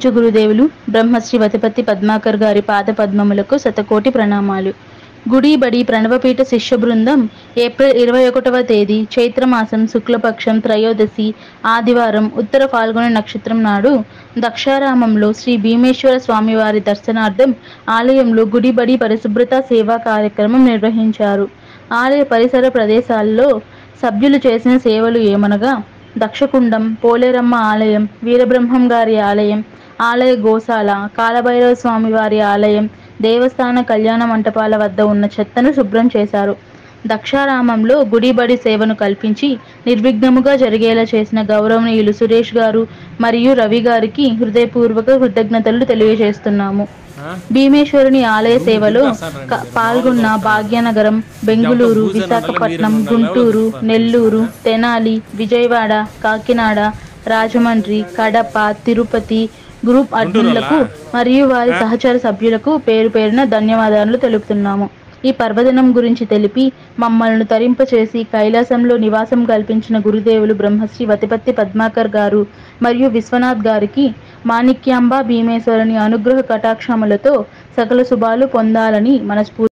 పూజ్య గురుదేవులు బ్రహ్మశ్రీ వతిపత్తి పద్మాకర్ గారి పాద పద్మములకు శతకోటి ప్రణామాలు. గుడి బడి ప్రణవపీఠ శిష్య బృందం ఏప్రిల్ 21వ తేదీ చైత్రమాసం శుక్లపక్షం త్రయోదశి ఆదివారం ఉత్తర ఫాల్గుణ నక్షత్రం నాడు దక్షారామంలో శ్రీ భీమేశ్వర స్వామివారి దర్శనార్థం ఆలయంలో గుడిబడి పరిశుభ్రత సేవా కార్యక్రమం నిర్వహించారు. ఆలయ పరిసర ప్రదేశాల్లో సభ్యులు చేసిన సేవలు ఏమనగా దక్షకుండం, పోలేరమ్మ ఆలయం, వీరబ్రహ్మం గారి ఆలయం, ఆలయ గోశాల, కాలభైరవ స్వామి వారి ఆలయం, దేవస్థాన కళ్యాణ మంటపాల వద్ద ఉన్న చెత్తను శుభ్రం చేశారు. దక్షారామంలో గుడిబడి సేవను కల్పించి నిర్విఘ్నముగా జరిగేలా చేసిన గౌరవనీయులు సురేష్ గారు మరియు రవి గారికి హృదయపూర్వక కృతజ్ఞతలు తెలియజేస్తున్నాము. భీమేశ్వరుని ఆలయ సేవలో పాల్గొన్న భాగ్యనగరం, బెంగుళూరు, విశాఖపట్నం, గుంటూరు, నెల్లూరు, తెనాలి, విజయవాడ, కాకినాడ, రాజమండ్రి, కడప, తిరుపతి గ్రూప్ అడ్మిన్లకు మరియు వారి సహచర సభ్యులకు పేరు పేరున ధన్యవాదాలు తెలుపుతున్నాము. ఈ పర్వదినం గురించి తెలిపి మమ్మల్ని తరింపచేసి కైలాసంలో నివాసం కల్పించిన గురుదేవులు బ్రహ్మశ్రీ వతిపత్తి పద్మాకర్ గారు మరియు విశ్వనాథ్ గారికి మాణిక్యాంబ భీమేశ్వరుని అనుగ్రహ కటాక్షములతో సకల శుభాలు పొందాలని మనస్ఫూర్తిగా